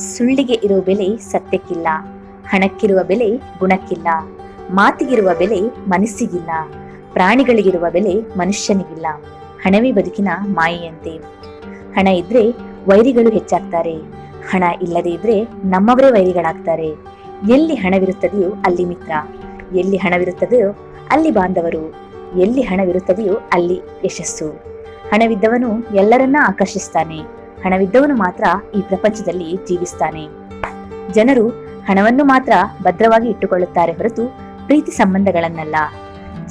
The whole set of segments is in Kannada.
ಸುಳ್ಳಿಗೆ ಇರೋ ಬೆಲೆ ಸತ್ಯಕ್ಕಿಲ್ಲ, ಹಣಕ್ಕಿರುವ ಬೆಲೆ ಗುಣಕ್ಕಿಲ್ಲ, ಮಾತಿಗಿರುವ ಬೆಲೆ ಮನಸ್ಸಿಗಿಲ್ಲ, ಪ್ರಾಣಿಗಳಿಗಿರುವ ಬೆಲೆ ಮನುಷ್ಯನಿಗಿಲ್ಲ. ಹಣವೇ ಬದುಕಿನ ಮಾಯೆಯಂತೆ. ಹಣ ಇದ್ರೆ ವೈರಿಗಳು ಹೆಚ್ಚಾಗ್ತಾರೆ, ಹಣ ಇಲ್ಲದೆ ಇದ್ರೆ ನಮ್ಮವರೇ ವೈರಿಗಳಾಗ್ತಾರೆ. ಎಲ್ಲಿ ಹಣವಿರುತ್ತದೆಯೋ ಅಲ್ಲಿ ಮಿತ್ರ, ಎಲ್ಲಿ ಹಣವಿರುತ್ತದೆಯೋ ಅಲ್ಲಿ ಬಾಂಧವರು, ಎಲ್ಲಿ ಹಣವಿರುತ್ತದೆಯೋ ಅಲ್ಲಿ ಯಶಸ್ಸು. ಹಣವಿದ್ದವನು ಎಲ್ಲರನ್ನ ಆಕರ್ಷಿಸ್ತಾನೆ, ಹಣವಿದ್ದವನು ಮಾತ್ರ ಈ ಪ್ರಪಂಚದಲ್ಲಿ ಜೀವಿಸ್ತಾನೆ. ಜನರು ಹಣವನ್ನು ಮಾತ್ರ ಭದ್ರವಾಗಿ ಇಟ್ಟುಕೊಳ್ಳುತ್ತಾರೆ ಹೊರತು ಪ್ರೀತಿ ಸಂಬಂಧಗಳನ್ನಲ್ಲ.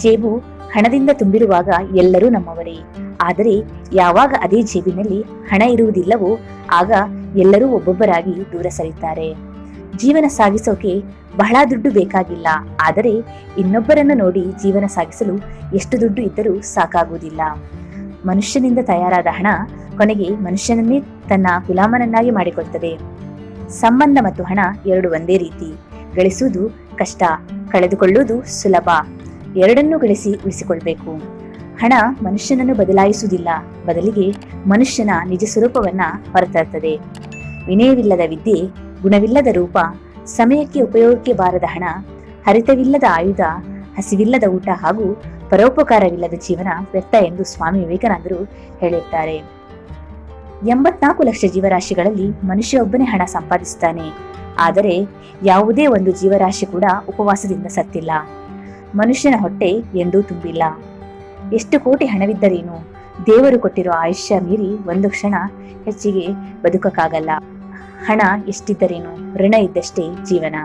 ಜೇಬು ಹಣದಿಂದ ತುಂಬಿರುವಾಗ ಎಲ್ಲರೂ ನಮ್ಮವರೇ, ಆದರೆ ಯಾವಾಗ ಅದೇ ಜೇಬಿನಲ್ಲಿ ಹಣ ಇರುವುದಿಲ್ಲವೋ ಆಗ ಎಲ್ಲರೂ ಒಬ್ಬೊಬ್ಬರಾಗಿ ದೂರ ಸರಿತಾರೆ. ಜೀವನ ಸಾಗಿಸೋಕೆ ಬಹಳ ದುಡ್ಡು ಬೇಕಾಗಿಲ್ಲ, ಆದರೆ ಇನ್ನೊಬ್ಬರನ್ನು ನೋಡಿ ಜೀವನ ಸಾಗಿಸಲು ಎಷ್ಟು ದುಡ್ಡು ಇದ್ದರೂ ಸಾಕಾಗುವುದಿಲ್ಲ. ಮನುಷ್ಯನಿಂದ ತಯಾರಾದ ಹಣ ಕೊನೆಗೆ ಮನುಷ್ಯನನ್ನೇ ತನ್ನ ಗುಲಾಮನನ್ನಾಗಿ ಮಾಡಿಕೊಳ್ತದೆ. ಸಂಬಂಧ ಮತ್ತು ಹಣ ಎರಡು ಒಂದೇ ರೀತಿ. ಗಳಿಸುವುದು ಕಷ್ಟ, ಕಳೆದುಕೊಳ್ಳುವುದು ಸುಲಭ. ಎರಡನ್ನೂ ಗಳಿಸಿ ಉಳಿಸಿಕೊಳ್ಬೇಕು. ಹಣ ಮನುಷ್ಯನನ್ನು ಬದಲಾಯಿಸುವುದಿಲ್ಲ, ಬದಲಿಗೆ ಮನುಷ್ಯನ ನಿಜ ಸ್ವರೂಪವನ್ನ ಹೊರತರುತ್ತದೆ. ವಿನಯವಿಲ್ಲದ ವಿದ್ಯೆ, ಗುಣವಿಲ್ಲದ ರೂಪ, ಸಮಯಕ್ಕೆ ಉಪಯೋಗಕ್ಕೆ ಬಾರದ ಹಣ, ಹರಿತವಿಲ್ಲದ ಆಯುಧ, ಹಸಿವಿಲ್ಲದ ಊಟ ಹಾಗೂ ಪರೋಪಕಾರವಿಲ್ಲದ ಜೀವನ ವ್ಯರ್ಥ ಎಂದು ಸ್ವಾಮಿ ವಿವೇಕಾನಂದರು ಹೇಳಿರ್ತಾರೆ. 84 ಲಕ್ಷ ಜೀವರಾಶಿಗಳಲ್ಲಿ ಮನುಷ್ಯ ಒಬ್ಬನೇ ಹಣ ಸಂಪಾದಿಸುತ್ತಾನೆ, ಆದರೆ ಯಾವುದೇ ಒಂದು ಜೀವರಾಶಿ ಕೂಡ ಉಪವಾಸದಿಂದ ಸತ್ತಿಲ್ಲ. ಮನುಷ್ಯನ ಹೊಟ್ಟೆ ಎಂದೂ ತುಂಬಿಲ್ಲ. ಎಷ್ಟು ಕೋಟಿ ಹಣವಿದ್ದರೇನು, ದೇವರು ಕೊಟ್ಟಿರೋ ಆಯುಷ್ಯ ಮೀರಿ ಒಂದು ಕ್ಷಣ ಹೆಚ್ಚಿಗೆ ಬದುಕಕ್ಕಾಗಲ್ಲ. ಹಣ ಎಷ್ಟಿದ್ದರೇನು, ಋಣ ಇದ್ದಷ್ಟೇ ಜೀವನ.